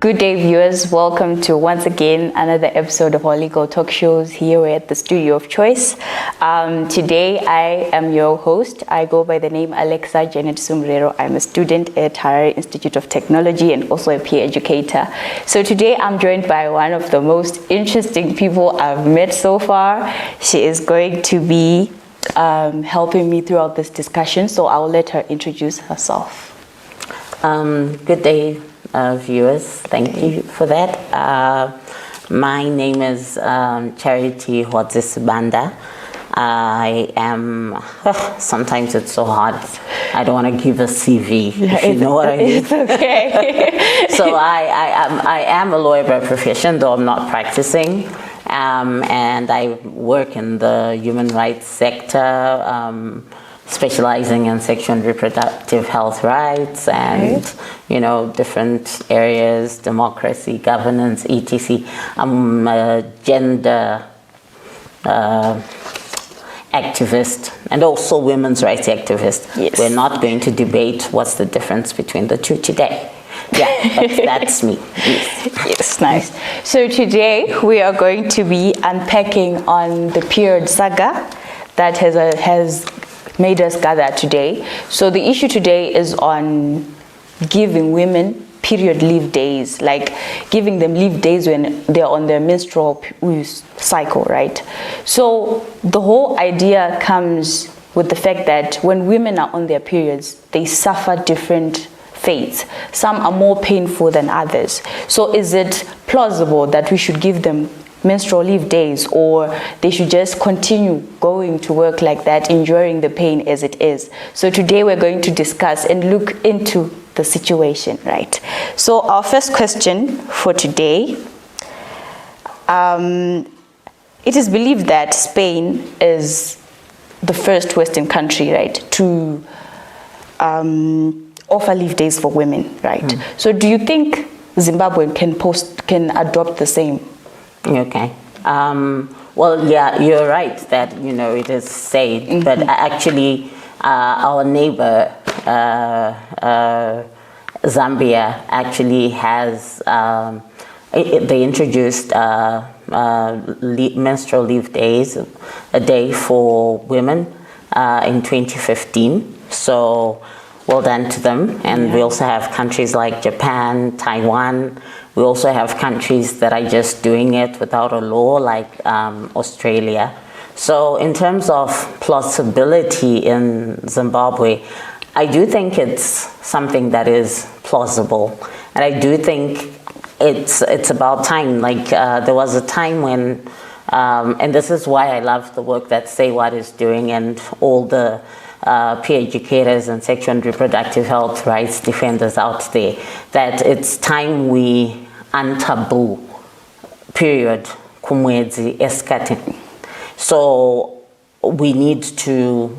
Good day, viewers. Welcome to once again another episode of our legal talk shows. Here we're at the studio of choice. Today I am your host. I go by the name Alexa Janet Sumrero. I'm a student at Harare Institute of Technology and also a peer educator. So today I'm joined by one of the most interesting people I've met so far. She is going to be helping me throughout this discussion, so I'll let her introduce herself. Good day, viewers. Thank you for that. My name is Charity Hwadzisibanda. I am, sometimes it's so hard. I don't want to give a CV, if you know what I mean. It's okay. So I am a lawyer by profession, though I'm not practicing. And I work in the human rights sector, specializing in sexual and reproductive health rights and, different areas, democracy, governance, etc. I'm a gender activist and also women's rights activist. Yes. We're not going to debate what's the difference between the two today. Yeah, but that's me. Yes. Yes, nice. So today we are going to be unpacking on the period saga that has made us gather today. So the issue today is on giving women period leave days, like giving them leave days when they're on their menstrual cycle, right? So the whole idea comes with the fact that when women are on their periods, they suffer different fates. Some are more painful than others. So is it plausible that we should give them menstrual leave days, or they should just continue going to work like that, enduring the pain as it is? So today we're going to discuss and look into the situation, right? So our first question for today, it is believed that Spain is the first Western country, right, to offer leave days for women, right? So do you think Zimbabwe can adopt the same? Okay. Well, yeah, you're right that, it is said, but actually our neighbor, Zambia, actually has, they introduced menstrual leave days, a day for women in 2015. So well done to them. And we also have countries like Japan, Taiwan. We also have countries that are just doing it without a law, like Australia. So in terms of plausibility in Zimbabwe, I do think it's something that is plausible. And I do think it's about time. Like there was a time when, and this is why I love the work that Say What is doing and all the peer educators and sexual and reproductive health rights defenders out there, that it's time we untaboo period kumwedzi esikhathini. So we need to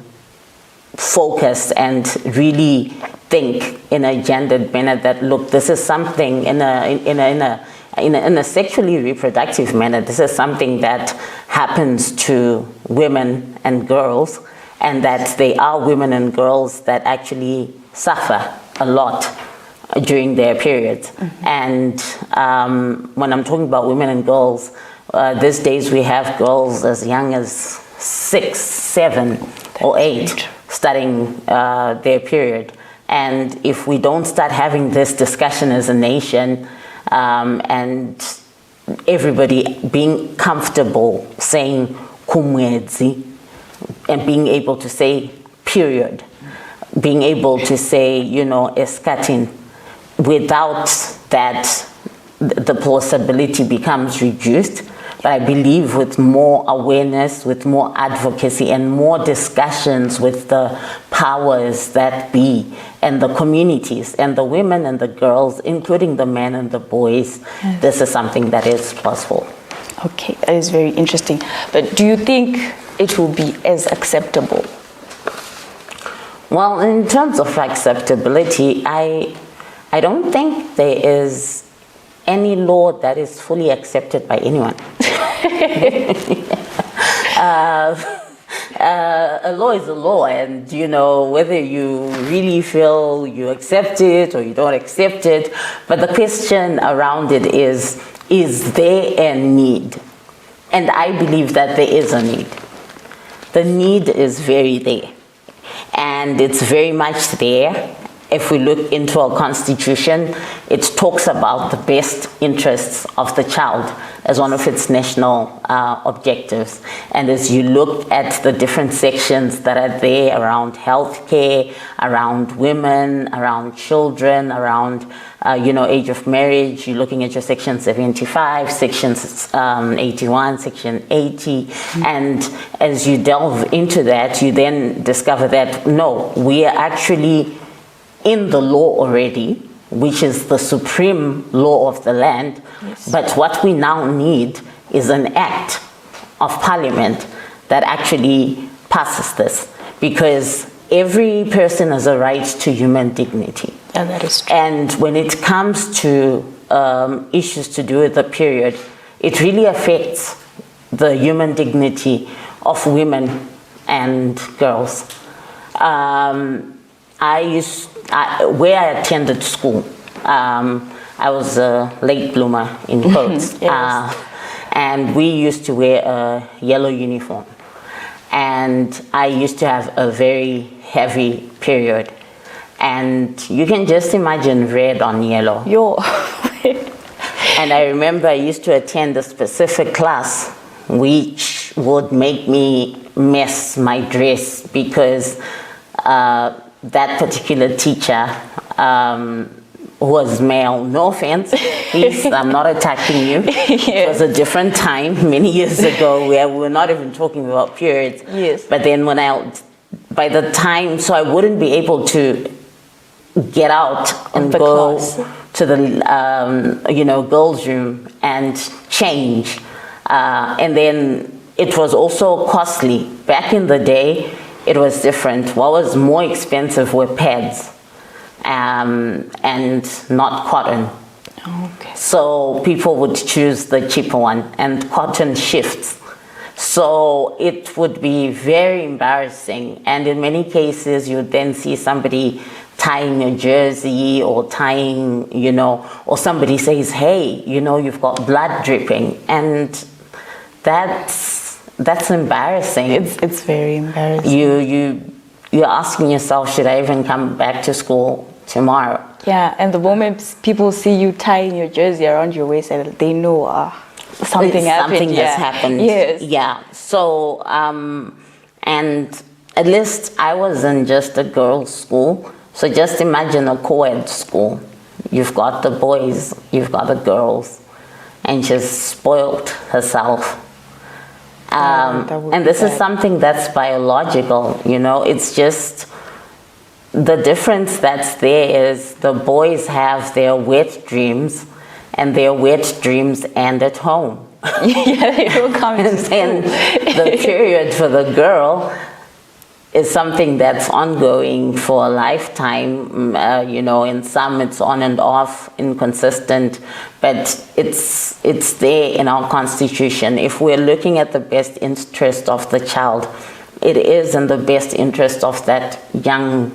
focus and really think in a gendered manner that, look, this is something in a sexually reproductive manner. This is something that happens to women and girls, and that they are women and girls that actually suffer a lot during their periods. And when I'm talking about women and girls, these days we have girls as young as 6, 7, or 8 starting their period. And if we don't start having this discussion as a nation, and everybody being comfortable saying kumwedzi, and being able to say period, being able to say, esikhathini, without that, the plausibility becomes reduced. But I believe with more awareness, with more advocacy, and more discussions with the powers that be, and the communities, and the women and the girls, including the men and the boys, this is something that is possible. Okay, that is very interesting. But do you think it will be as acceptable? Well, in terms of acceptability, I don't think there is any law that is fully accepted by anyone. a law is a law, and whether you really feel you accept it or you don't accept it, but the question around it is there a need? And I believe that there is a need. The need is very there, and it's very much there. If we look into our constitution, it talks about the best interests of the child as one of its national objectives. And as you look at the different sections that are there around healthcare, around women, around children, around age of marriage, you're looking at your section 75, section 81, section 80, and as you delve into that, you then discover that no, we are actually in the law already, which is the supreme law of the land. Yes. But what we now need is an act of parliament that actually passes this, because every person has a right to human dignity. And that is true. And when it comes to issues to do with the period, it really affects the human dignity of women and girls. Where I attended school, I was a late bloomer in quotes, Yes. and we used to wear a yellow uniform, and I used to have a very heavy period, and you can just imagine red on yellow. And I remember I used to attend a specific class which would make me mess my dress, because that particular teacher was male. No offense, please, I'm not attacking you. Yes. It was a different time, many years ago, where we were not even talking about periods. Yes. But then by the time, so I wouldn't be able to get out and the go class. to the girls' room and change. And then it was also costly. Back in the day, it was different. What was more expensive were pads, and not cotton. Okay. So people would choose the cheaper one, and cotton shifts. So it would be very embarrassing. And in many cases, you would then see somebody tying a jersey or tying, or somebody says, hey, you've got blood dripping. And that's embarrassing. It's very embarrassing. You're asking yourself, should I even come back to school tomorrow? Yeah, and the moment people see you tying your jersey around your waist, they know something happened. Something has happened. Yes. Yeah. So, and at least I wasn't just a girls' school. So just imagine a co-ed school. You've got the boys, you've got the girls, and she's spoiled herself. And this is something that's biological, it's just the difference that's there is the boys have their wet dreams, and their wet dreams end at home. Yeah, they don't come And then the period for the girl is something that's ongoing for a lifetime. In some it's on and off, inconsistent, but it's there in our constitution. If we're looking at the best interest of the child, it is in the best interest of that young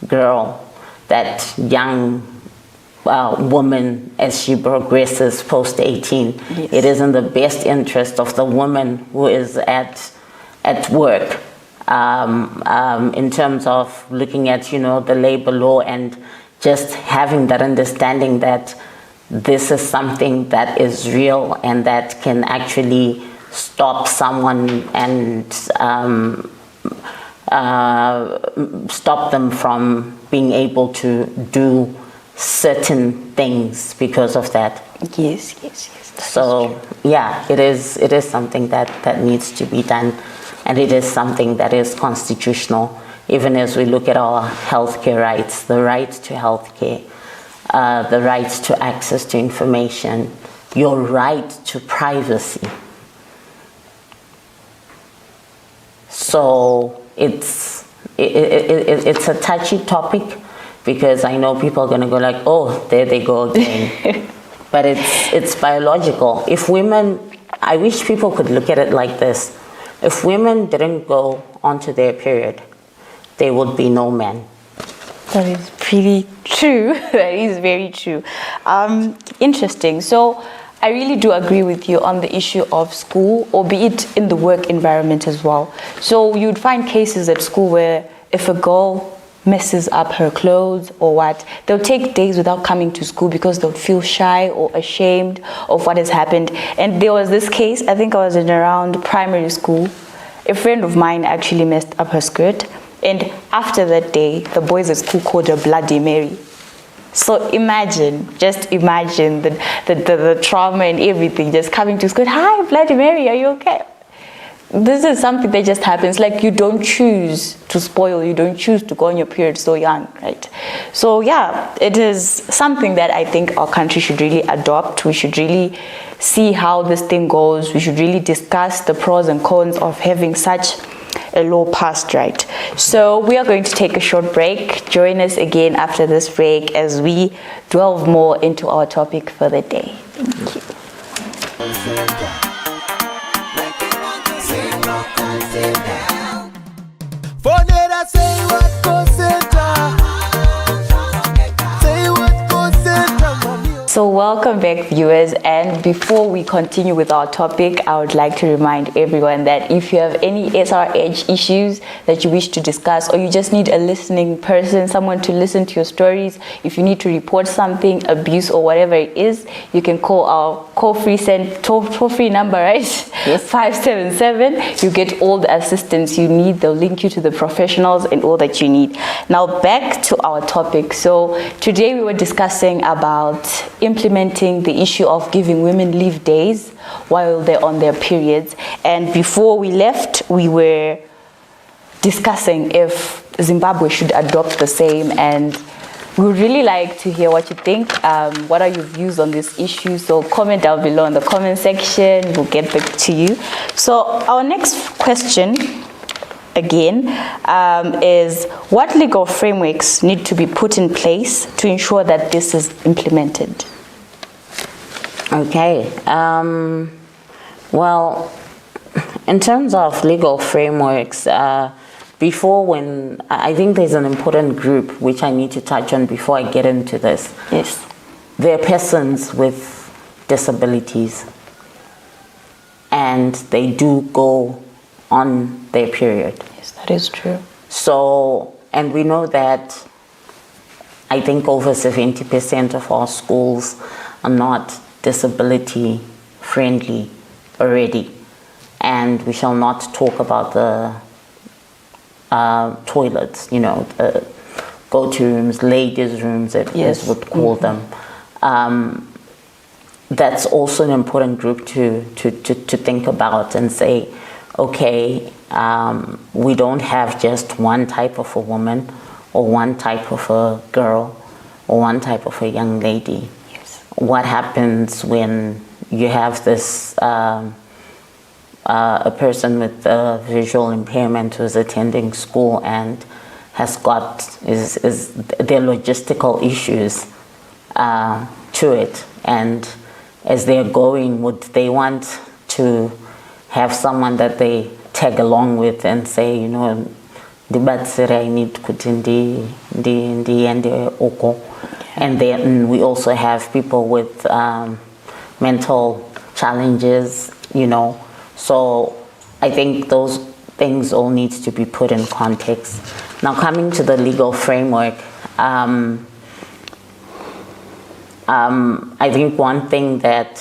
girl, that young woman as she progresses post 18. Yes. It is in the best interest of the woman who is at work. In terms of looking at, the labor law, and just having that understanding that this is something that is real and that can actually stop someone and stop them from being able to do certain things because of that. Yes. So yeah, it is something that needs to be done. And it is something that is constitutional, even as we look at our healthcare rights, the right to healthcare, the right to access to information, your right to privacy. So it's a touchy topic, because I know people are going to go like, oh, there they go again. But it's biological. If women, I wish people could look at it like this. If women didn't go onto their period, there would be no men. That is pretty true. That is very true. Interesting. So I really do agree with you on the issue of school, or be it in the work environment as well. So you'd find cases at school where if a girl messes up her clothes or what, they'll take days without coming to school because they'll feel shy or ashamed of what has happened. And there was this case, I think I was in around primary school. A friend of mine actually messed up her skirt, and after that day, the boys at school called her Bloody Mary. So just imagine the trauma and everything, just coming to school. Hi, Bloody Mary, are you okay? This is something that just happens. Like, you don't choose to spoil, you don't choose to go on your period so young, right? So yeah, it is something that I think our country should really adopt. We should really see how this thing goes. We should really discuss the pros and cons of having such a law passed, right? So we are going to take a short break. Join us again after this break as we delve more into our topic for the day. Thank you. So welcome back, viewers, and before we continue with our topic, I would like to remind everyone that if you have any SRH issues that you wish to discuss, or you just need a listening person, someone to listen to your stories, if you need to report something, abuse or whatever it is, you can call our toll-free number, right? Yes. 577. You get all the assistance you need. They'll link you to the professionals and all that you need. Now back to our topic. So today we were discussing about implementing the issue of giving women leave days while they're on their periods. And before we left, we were discussing if Zimbabwe should adopt the same, and we would really like to hear what you think. What are your views on this issue? So comment down below in the comment section. We'll get back to you. So our next question again is, what legal frameworks need to be put in place to ensure that this is implemented? Okay. Well, in terms of legal frameworks, I think there's an important group which I need to touch on before I get into this. Yes. They're persons with disabilities, and they do go on their period. Yes, that is true. So, and we know that I think over 70% of our schools are not disability friendly already. And we shall not talk about the toilets, the go-to rooms, ladies' rooms, as would call them. That's also an important group to think about and say, okay, we don't have just one type of a woman or one type of a girl or one type of a young lady. Yes. What happens when you have this a person with a visual impairment who's attending school and has got their logistical issues to it, and as they're going, would they want to have someone that they tag along with and say, I need kuti ndi oko. And then we also have people with mental challenges, So I think those things all need to be put in context. Now, coming to the legal framework, I think one thing that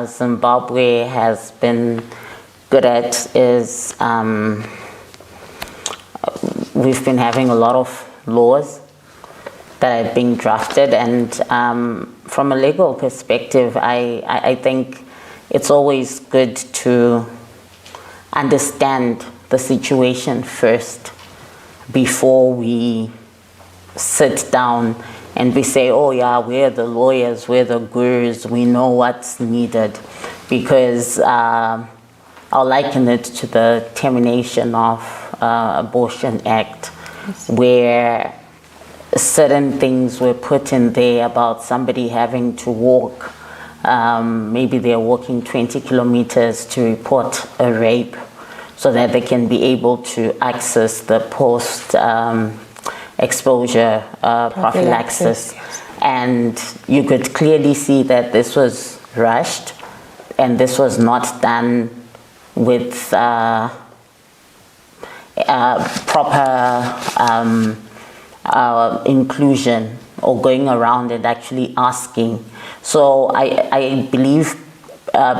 Zimbabwe has been good at is we've been having a lot of laws that are being drafted, and from a legal perspective, I think it's always good to understand the situation first before we sit down and we say, oh yeah, we're the lawyers, we're the gurus, we know what's needed. Because I'll liken it to the Termination of Abortion Act, where certain things were put in there about somebody having to walk. Maybe they're walking 20 kilometers to report a rape. so that they can be able to access the post exposure prophylaxis. And you could clearly see that this was rushed, and this was not done with proper inclusion, or going around and actually asking. So I believe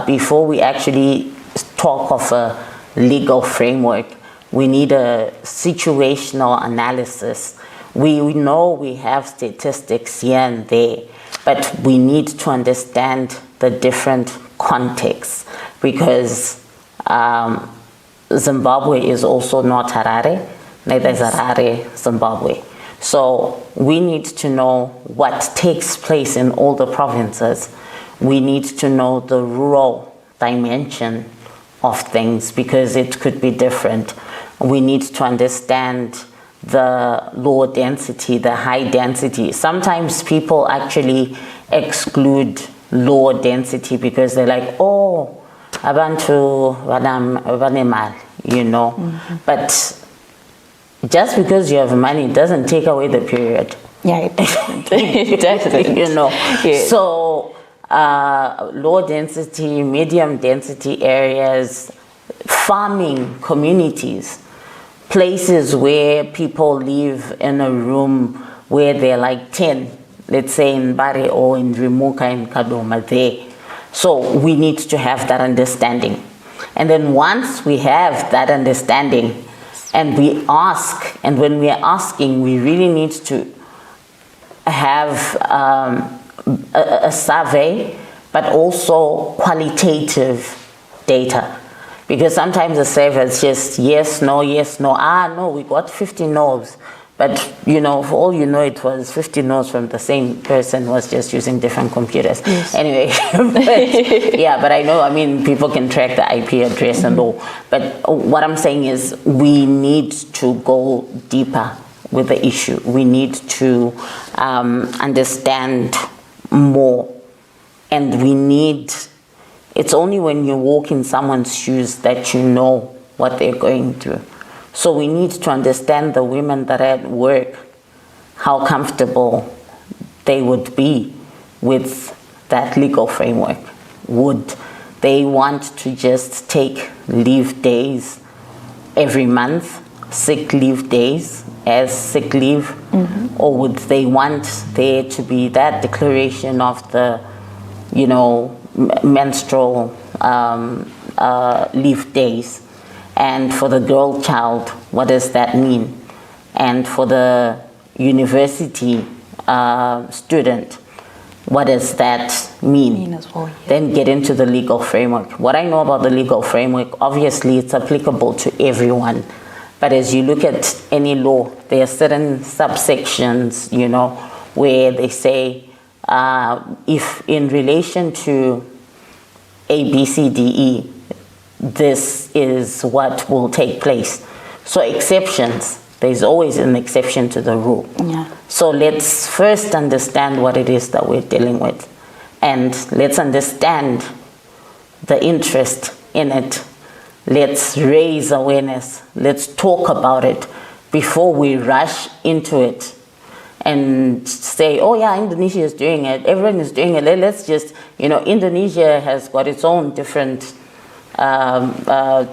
before we actually talk of a legal framework, we need a situational analysis. We know we have statistics here and there, but we need to understand the different contexts, because Zimbabwe is also not Harare, neither is Harare Zimbabwe. So we need to know what takes place in all the provinces. We need to know the rural dimension of things, because it could be different. We need to understand the low density, the high density. Sometimes people actually exclude low density because they're like, oh, abantu vanemali, you know. Mm-hmm. But just because you have money doesn't take away the period. Yeah, it doesn't. You know. Yeah. So low density, medium density areas, farming communities, places where people live in a room where they're like 10, let's say in Bari or in Rimuka in Kadoma there. So we need to have that understanding. And then once we have that understanding and we ask, and when we are asking, we really need to have a survey, but also qualitative data. Because sometimes the survey is just yes, no, no, we got 50 no's. But, you know, for all you know, it was 50 no's from the same person who was just using different computers. Yes. Anyway, but I know, I mean, people can track the IP address and all. But what I'm saying is we need to go deeper with the issue. We need to understand more. And we need, it's only when you walk in someone's shoes that you know what they're going through. So we need to understand the women that are at work, how comfortable they would be with that legal framework. Would they want to just take leave days every month, sick leave days as sick leave? Mm-hmm. Or would they want there to be that declaration of the, you know, menstrual leave days? And for the girl child, what does that mean? And for the university student, what does that mean? As well, yeah. Then get into the legal framework. What I know about the legal framework, obviously it's applicable to everyone. But as you look at any law, there are certain subsections, you know, where they say, if in relation to A, B, C, D, E, this is what will take place. So exceptions, there's always an exception to the rule. Yeah. So let's first understand what it is that we're dealing with. And let's understand the interest in it. Let's raise awareness. Let's talk about it before we rush into it and say, oh yeah, Indonesia is doing it. Everyone is doing it. Let's just, you know, Indonesia has got its own different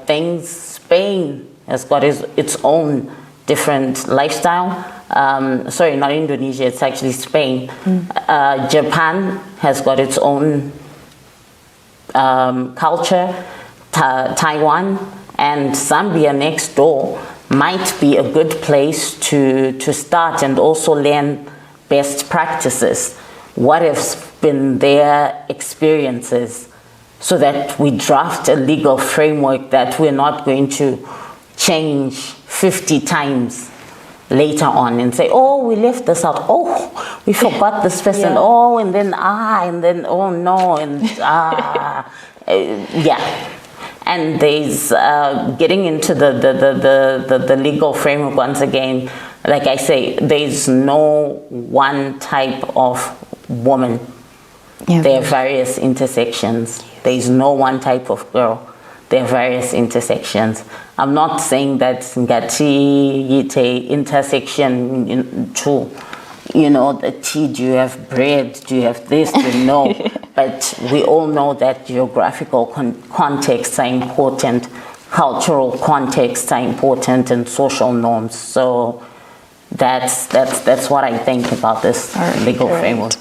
things. Spain has got its own different lifestyle. Sorry, not Indonesia, it's actually Spain. Japan has got its own culture. Taiwan and Zambia next door might be a good place to start and also learn best practices. What has been their experiences, so that we draft a legal framework that we're not going to change 50 times later on and say, oh, we left this out. Oh, we forgot this person. Yeah. Oh, and then oh no, and yeah. And there's getting into the legal framework once again. Like I say, there's no one type of woman. Yeah. There are various intersections. There's no one type of girl. there are various intersections. I'm not saying that Ngati Yite intersection to, the tea, do you have bread, do you have this, no. But we all know that geographical contexts are important, cultural contexts are important, and social norms. So that's what I think about this legal framework.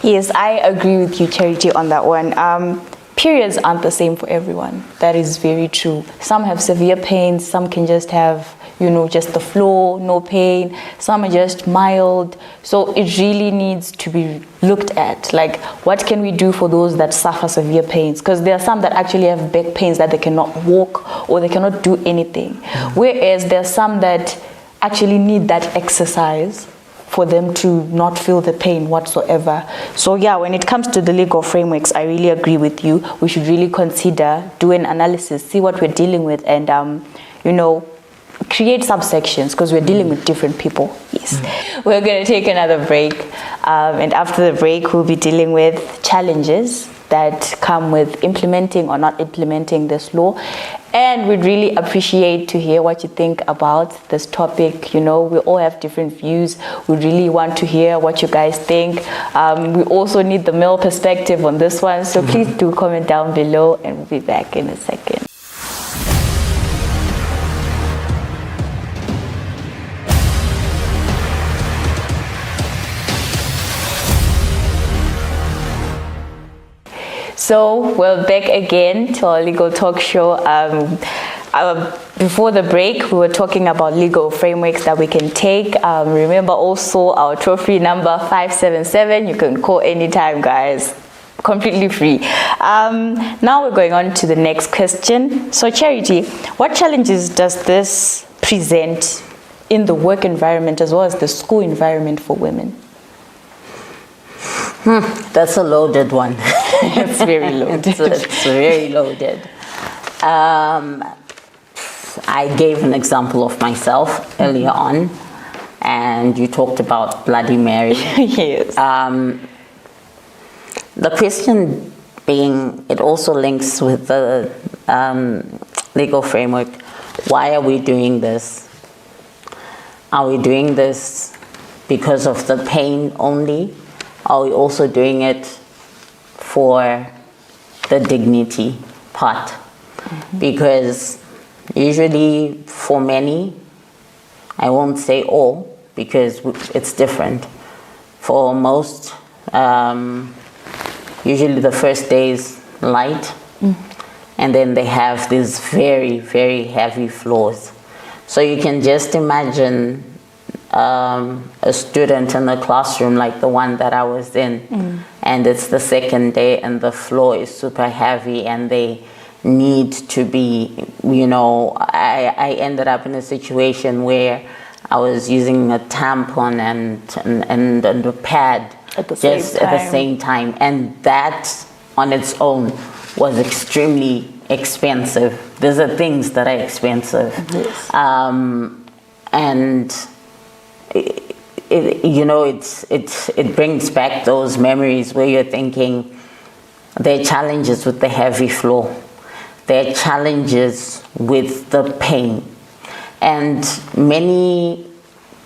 Yes, I agree with you, Charity, on that one. Periods aren't the same for everyone. That is very true. Some have severe pains, some can just have, just the flow, no pain. Some are just mild. So it really needs to be looked at. Like, what can we do for those that suffer severe pains? Because there are some that actually have back pains that they cannot walk or they cannot do anything. Whereas there are some that actually need that exercise for them to not feel the pain whatsoever. So yeah, when it comes to the legal frameworks, I really agree with you. We should really consider, do an analysis, see what we're dealing with, and create subsections, because we're dealing with different people. Yes. We're going to take another break, and after the break we'll be dealing with challenges that come with implementing or not implementing this law. And we'd really appreciate to hear what you think about this topic. We all have different views. We really want to hear what you guys think. We also need the male perspective on this one. So please do comment down below, and we'll be back in a second. So we're back again to our legal talk show. Before the break, we were talking about legal frameworks that we can take. Remember also our toll-free number 577. You can call anytime, guys. Completely free. Now we're going on to the next question. So Charity, what challenges does this present in the work environment as well as the school environment for women? That's a loaded one. It's very loaded. It's very loaded. I gave an example of myself earlier on, and you talked about Bloody Mary. Yes. The question being, it also links with the legal framework. Why are we doing this? Are we doing this because of the pain only? Are we also doing it for the dignity part? Because usually for many, I won't say all because it's different. For most, usually the first day is light, and then they have these very, very heavy floors. So you can just imagine a student in a classroom like the one that I was in, and it's the second day and the floor is super heavy and they need to be, I ended up in a situation where I was using a tampon and a pad at the same time, and that on its own was extremely expensive. These are things that are expensive. Yes. And it brings back those memories where you're thinking there are challenges with the heavy floor, there are challenges with the pain, and many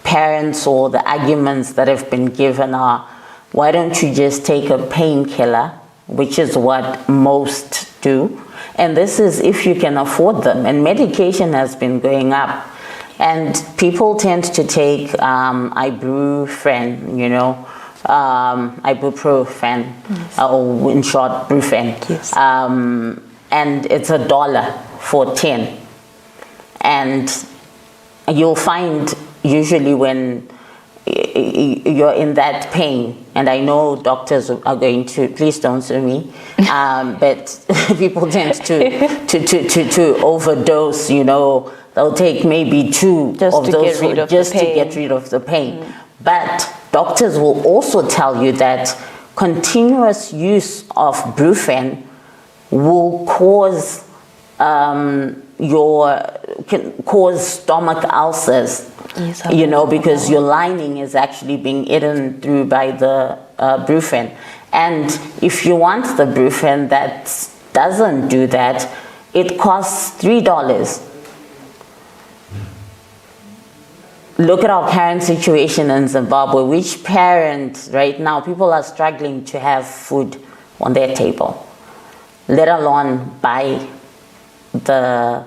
parents, or the arguments that have been given are, why don't you just take a painkiller, which is what most do, and this is if you can afford them, and medication has been going up. And people tend to take ibuprofen, ibuprofen, or in short, Brufen. Yes. And it's $1 for 10. And you'll find usually when you're in that pain, and I know doctors are going to, please don't sue me, but people tend to overdose, they'll take maybe 2 of those just to get rid of the pain. But doctors will also tell you that continuous use of Brufen will cause stomach ulcers. Yes, because your lining is actually being eaten through by the Brufen. And if you want the Brufen that doesn't do that, it costs $3. Look at our current situation in Zimbabwe. Which parent right now, people are struggling to have food on their table, let alone buy the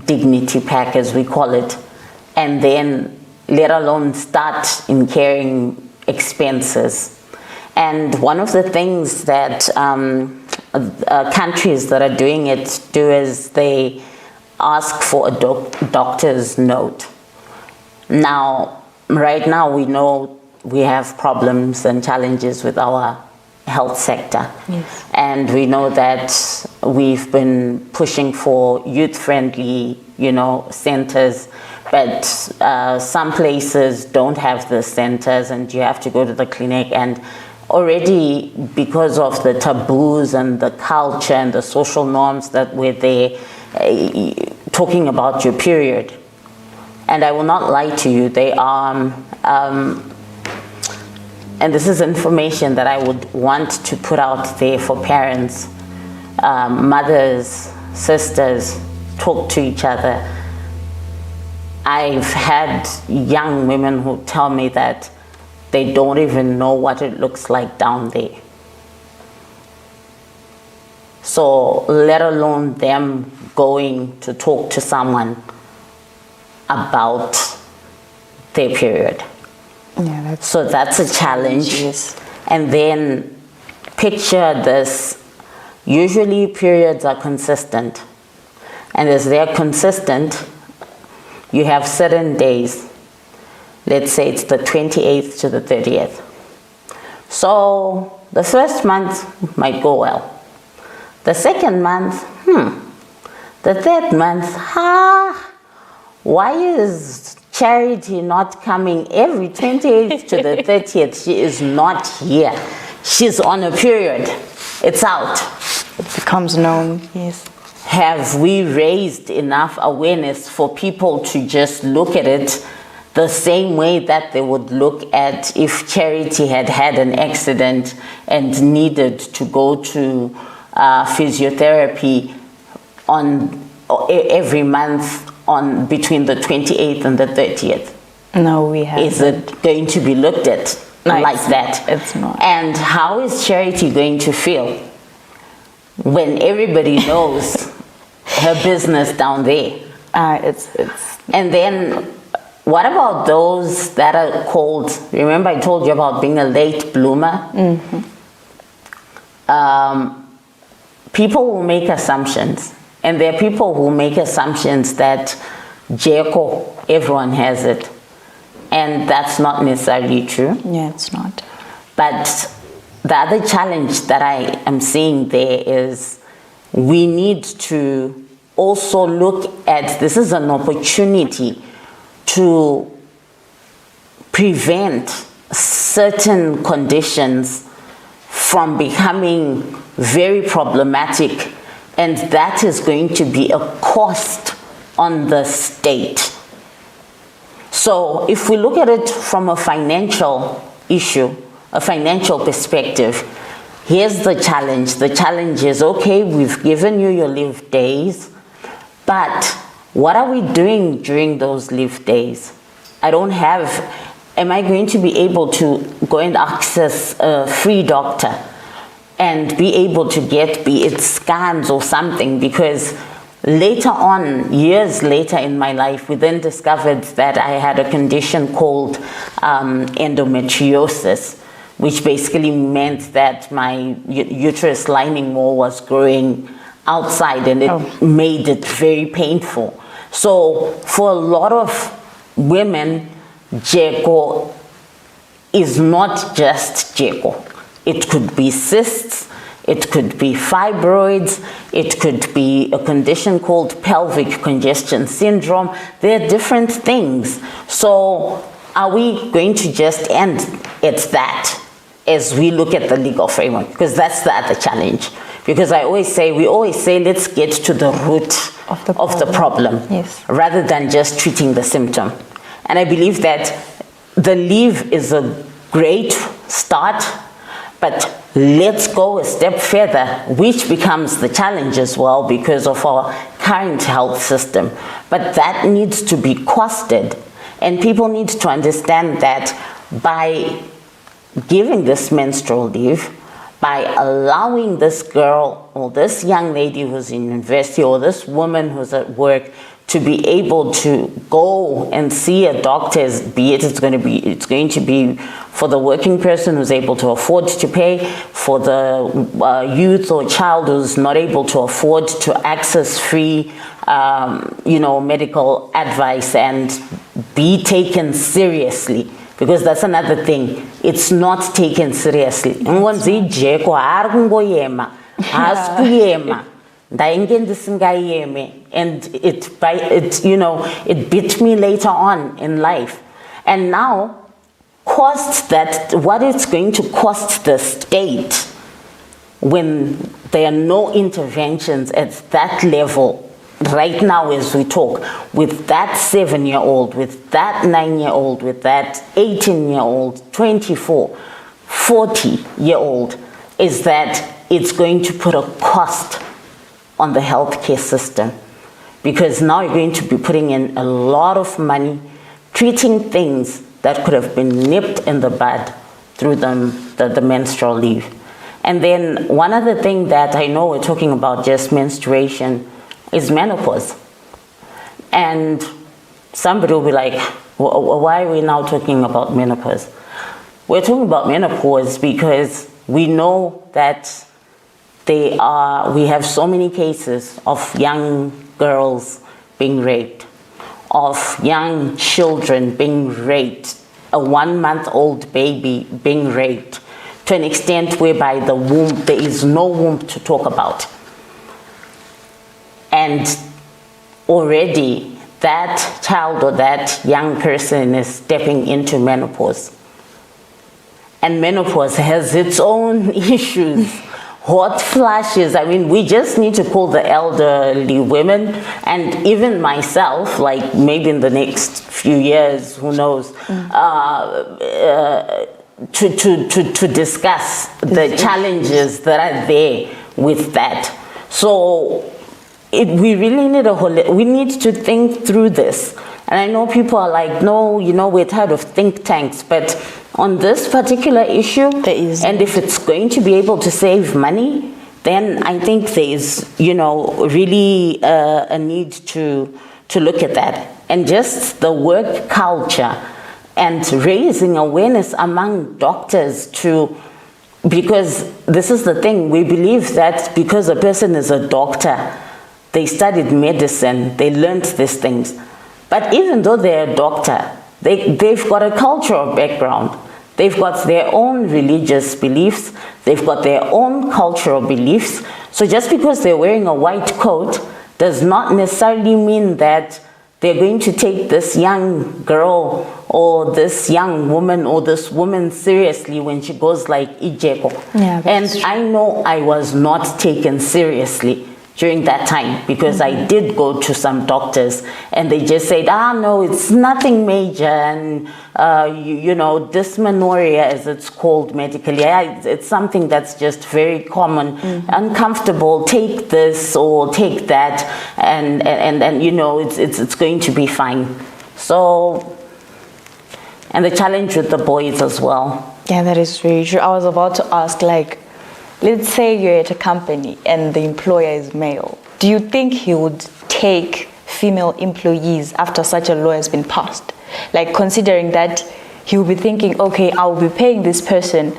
dignity pack, as we call it, and then let alone start incurring expenses. And one of the things that countries that are doing it do is they ask for a doctor's note. Now, right now we know we have problems and challenges with our health sector. Yes. And we know that we've been pushing for youth-friendly, centers, but some places don't have the centers and you have to go to the clinic, and already because of the taboos and the culture and the social norms that were there, talking about your period. And I will not lie to you, they are, and this is information that I would want to put out there for parents, mothers, sisters, talk to each other. I've had young women who tell me that they don't even know what it looks like down there. So let alone them going to talk to someone about their period. Yeah, so that's a challenge. Yes. And then picture this. Usually periods are consistent. And as they're consistent, you have certain days. Let's say it's the 28th to the 30th. So the first month might go well. The second month, The third month, why is Charity not coming every 28th to the 30th? She is not here. She's on a period. It's out. It becomes known, yes. Have we raised enough awareness for people to just look at it the same way that they would look at if Charity had had an accident and needed to go to physiotherapy on every month on between the 28th and the 30th? No, we haven't. Is it going to be looked at like that? It's not. And how is Charity going to feel when everybody knows her business down there? And then what about those that are called, remember I told you about being a late bloomer? Mm-hmm. People will make assumptions. And there are people who make assumptions that Jeko, everyone has it. And that's not necessarily true. Yeah, it's not. But the other challenge that I am seeing there is we need to also look at, this is an opportunity to prevent certain conditions from becoming very problematic, and that is going to be a cost on the state. So if we look at it from a financial issue, a financial perspective, here's the challenge. The challenge is, okay, we've given you your leave days, but what are we doing during those leave days? Am I going to be able to go and access a free doctor and be able to get, be it scans or something? Because later on, years later in my life, we then discovered that I had a condition called endometriosis, which basically meant that my uterus lining wall was growing outside, and it made it very painful. So for a lot of women, Jeko is not just Jeko. It could be cysts, it could be fibroids, it could be a condition called pelvic congestion syndrome. There are different things. So are we going to just end at that as we look at the legal framework? Because that's the other challenge. Because we always say, let's get to the root of the problem, yes, rather than just treating the symptom. And I believe that the leave is a great start, but let's go a step further, which becomes the challenge as well because of our current health system. But that needs to be costed, and people need to understand that by giving this menstrual leave, by allowing this girl or this young lady who's in university or this woman who's at work to be able to go and see a doctor, be it it's going to be for the working person who's able to afford to pay, for the youth or child who's not able to afford to access free medical advice and be taken seriously. Because that's another thing, it's not taken seriously. And it bit me later on in life. And now, what it's going to cost the state when there are no interventions at that level right now as we talk, with that 7-year-old, with that 9-year-old, with that 18-year-old, 24, 40-year-old, is that it's going to put a cost on the healthcare system, because now you're going to be putting in a lot of money treating things that could have been nipped in the bud through the menstrual leave. And then one other thing that I know we're talking about just menstruation is menopause. And somebody will be like, why are we now talking about menopause? We're talking about menopause because we know that we have so many cases of young girls being raped, of young children being raped, a 1-month-old baby being raped, to an extent whereby the womb, there is no womb to talk about. And already that child or that young person is stepping into menopause. And menopause has its own issues. Hot flashes. I mean, we just need to call the elderly women, and even myself, like maybe in the next few years, who knows, to discuss the challenges that are there with that. So we really need we need to think through this. And I know people are like, no, we're tired of think tanks, but on this particular issue, and if it's going to be able to save money, then I think there is, really a need to look at that. And just the work culture and raising awareness among doctors because this is the thing, we believe that because a person is a doctor, they studied medicine, they learned these things. But even though they're a doctor, they've got a cultural background. They've got their own religious beliefs. They've got their own cultural beliefs. So just because they're wearing a white coat does not necessarily mean that they're going to take this young girl or this young woman or this woman seriously when she goes like Ijeko. Yeah, and I know I was not taken seriously during that time, because I did go to some doctors and they just said, no, it's nothing major, and dysmenorrhea, as it's called medically, it's something that's just very common, uncomfortable, take this or take that, and it's going to be fine. So, and the challenge with the boys as well. Yeah, that is very true. I was about to ask, let's say you're at a company and the employer is male. Do you think he would take female employees after such a law has been passed? Considering that he will be thinking, okay, I will be paying this person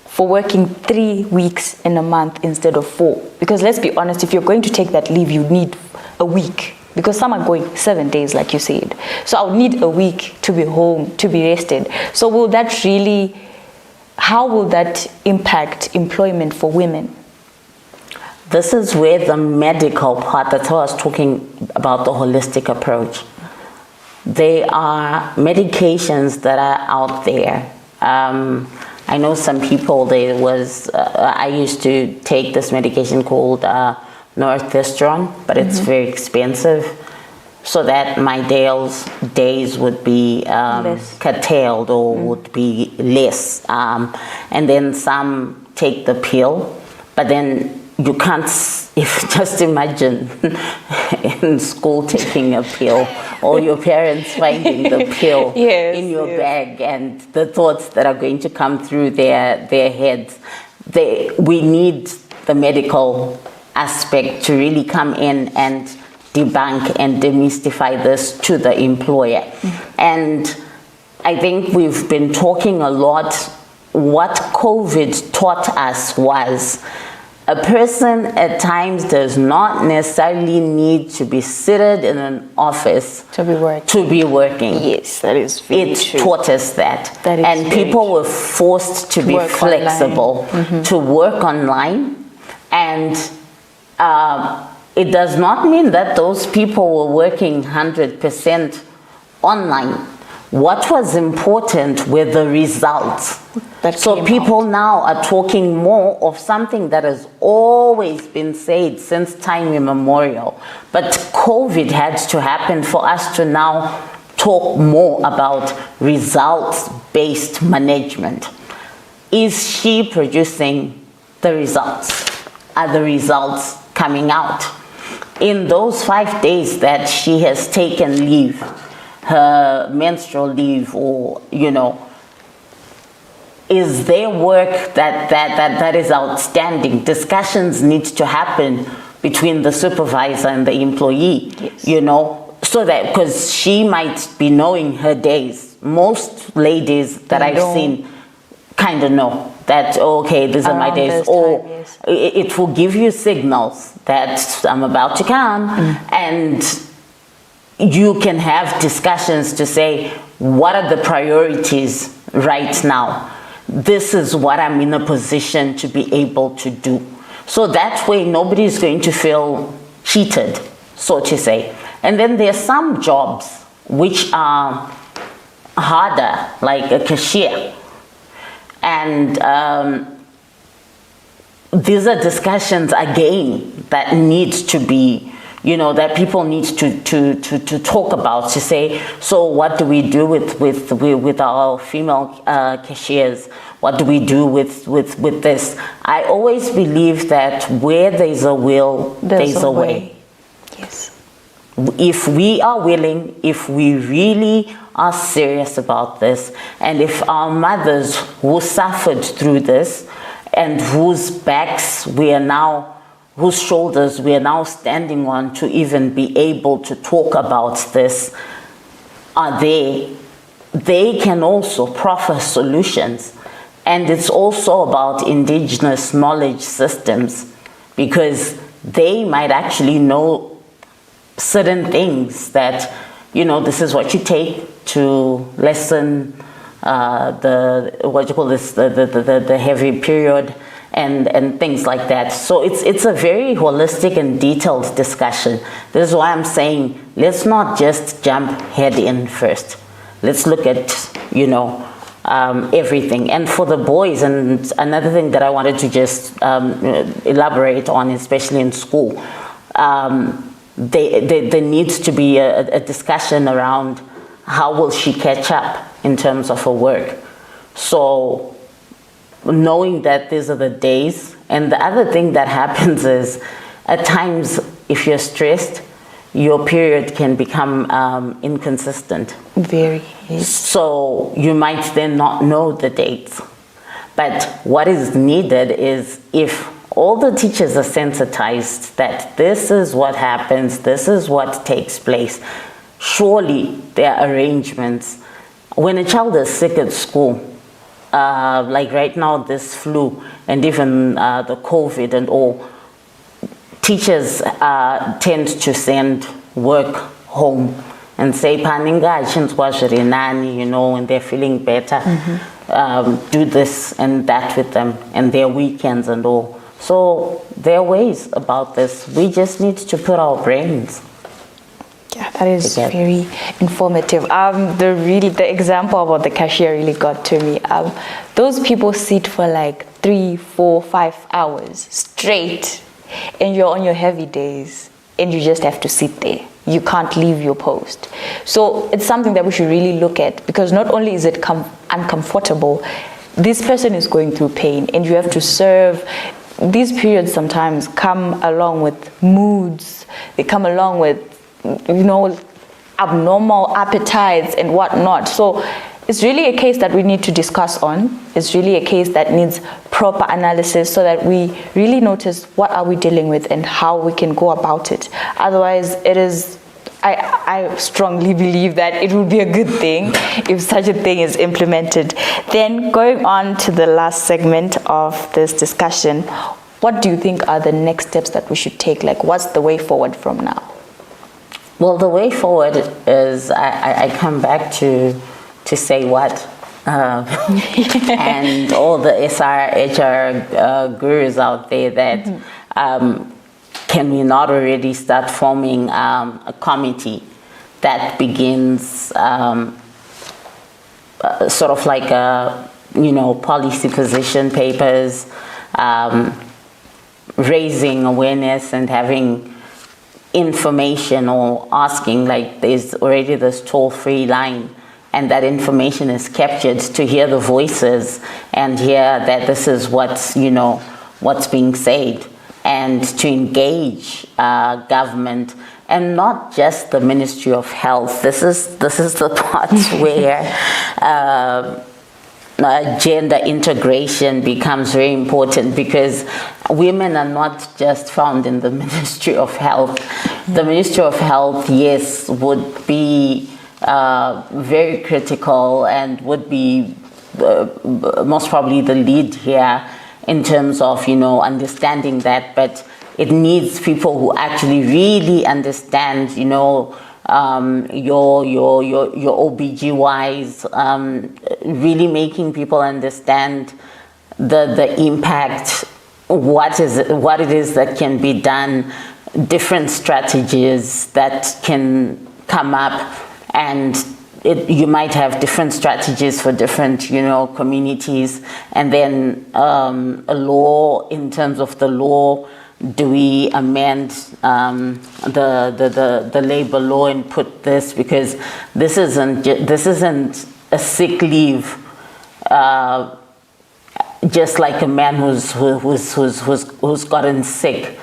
for working 3 weeks in a month instead of 4. Because let's be honest, if you're going to take that leave, you need a week. Because some are going 7 days, like you said. So I would need a week to be home, to be rested. So how will that impact employment for women? This is where the medical part, that's how I was talking about the holistic approach. There are medications that are out there. I know some people, I used to take this medication called norethistron, but it's very expensive, so that my days would be curtailed or would be less. And then some take the pill, but then you can't, if just imagine in school taking a pill, or your parents finding the pill in your bag, and the thoughts that are going to come through their heads. We need the medical aspect to really come in and debunk and demystify this to the employer. And I think we've been talking a lot. What COVID taught us was a person at times does not necessarily need to be seated in an office to be working. Yes, that is very true. It taught us that. And people were forced to be flexible, to work online. And it does not mean that those people were working 100% online. What was important were the results. So people now are talking more of something that has always been said since time immemorial. But COVID had to happen for us to now talk more about results-based management. Is she producing the results? Are the results coming out? In those 5 days that she has taken leave, her menstrual leave, or, you know, is there work that is outstanding? Discussions need to happen between the supervisor and the employee, you know, so that, because she might be knowing her days. Most ladies that I've seen kind of know that, okay, these are my days, or it will give you signals that I'm about to come, and you can have discussions to say, what are the priorities right now? This is what I'm in a position to be able to do. So that way, nobody is going to feel cheated, so to say. And then there's some jobs which are harder, like a cashier. And these are discussions, again, that need to be, you know, that people need to talk about, to say, so what do we do with our female cashiers? What do we do with this? I always believe that where there's a will, there's a way. Yes. If we are willing, if we really are serious about this, and if our mothers who suffered through this and whose backs we are now, whose shoulders we are now standing on to even be able to talk about this, are there, they can also proffer solutions. And it's also about indigenous knowledge systems, because they might actually know certain things that, you know, this is what you take to lessen the heavy period, and things like that. So it's a very holistic and detailed discussion. This is why I'm saying, let's not just jump head in first. Let's look at, you know, everything. And for the boys, and another thing that I wanted to just elaborate on, especially in school, there needs to be a discussion around how will she catch up in terms of her work. So knowing that these are the days. And the other thing that happens is, at times, if you're stressed, your period can become inconsistent. Very. So you might then not know the dates. But what is needed is, if all the teachers are sensitized that this is what happens, this is what takes place, surely there are arrangements. When a child is sick at school, like right now, this flu, and even the COVID and all, teachers tend to send work home and say, you know, when they're feeling better, do this and that with them, and their weekends and all. So there are ways about this. We just need to put our brains. Yeah, that is very informative. The example about the cashier really got to me. Those people sit for like 3, 4, 5 hours straight, and you're on your heavy days, and you just have to sit there. You can't leave your post. So it's something that we should really look at, because not only is it uncomfortable, this person is going through pain and you have to serve. These periods sometimes come along with moods. They come along with, abnormal appetites and whatnot. So it's really a case that we need to discuss on. It's really a case that needs proper analysis so that we really notice what are we dealing with and how we can go about it. Otherwise, I strongly believe that it would be a good thing if such a thing is implemented. Then going on to the last segment of this discussion, what do you think are the next steps that we should take? Like, what's the way forward from now? Well, the way forward is I come back to say what and all the HR gurus out there that can we not already start forming a committee that begins sort of like policy position papers, raising awareness and having information, or asking, like, there's already this toll-free line, and that information is captured to hear the voices and hear that this is what's being said, and to engage government, and not just the Ministry of Health. This is the part where gender integration becomes very important, because women are not just found in the Ministry of Health. The Ministry of Health, yes, would be very critical and would be most probably the lead here in terms of understanding that, but it needs people who actually really understand your OBGYs, really making people understand the impact, what it is that can be done, different strategies that can come up, and you might have different strategies for different communities, and then a law. In terms of the law, do we amend the labor law and put this, because this isn't a sick leave, just like a man who's gotten sick.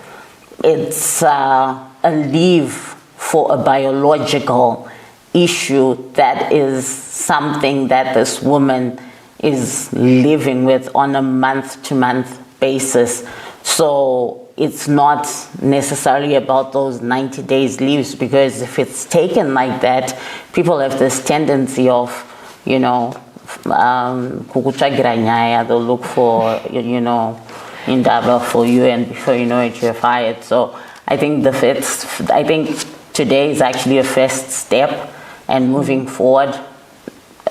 It's a leave for a biological issue that is something that this woman is living with on a month-to-month basis. So it's not necessarily about those 90 days leaves, because if it's taken like that, people have this tendency of, they'll look for, indaba for you, and before you know it, you're fired. So I think today is actually a first step, and moving forward,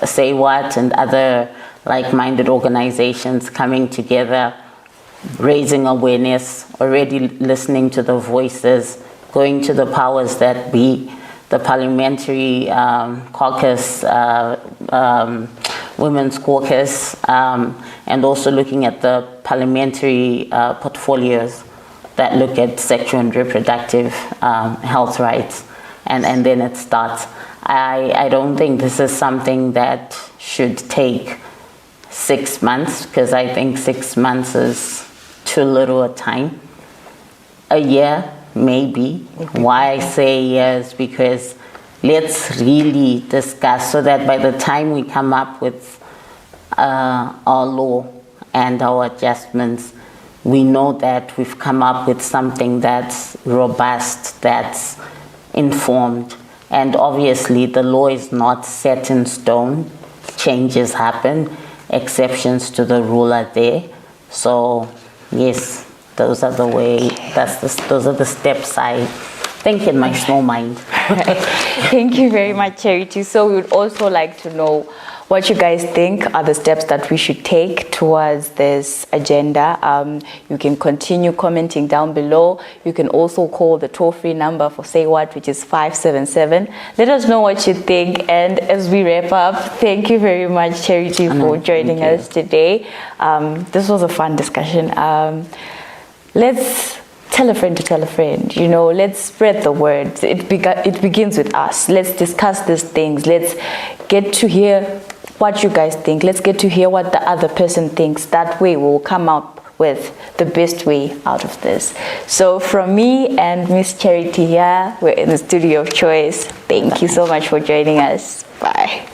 Say What and other like-minded organizations coming together, raising awareness, already listening to the voices, going to the powers that be, the parliamentary caucus, women's caucus, and also looking at the parliamentary portfolios that look at sexual and reproductive health rights, and then it starts. I don't think this is something that should take 6 months, because I think 6 months is too little a time. A year, maybe. Why I say years, because let's really discuss, so that by the time we come up with our law and our adjustments, we know that we've come up with something that's robust, that's informed. And obviously the law is not set in stone. Changes happen, exceptions to the rule are there. So yes, those are the way, those are the steps I think in my small mind. Thank you very much, Charity. So we would also like to know what you guys think are the steps that we should take towards this agenda. You can continue commenting down below. You can also call the toll-free number for Say What, which is 577. Let us know what you think. And as we wrap up, thank you very much, Charity, for joining us today. This was a fun discussion. Let's tell a friend to tell a friend, let's spread the word. It begins with us. Let's discuss these things. Let's get to hear what you guys think. Let's get to hear what the other person thinks. That way we'll come up with the best way out of this. So from me and Miss Charity here, we're in the studio of choice. Thank you so much for joining us. Bye.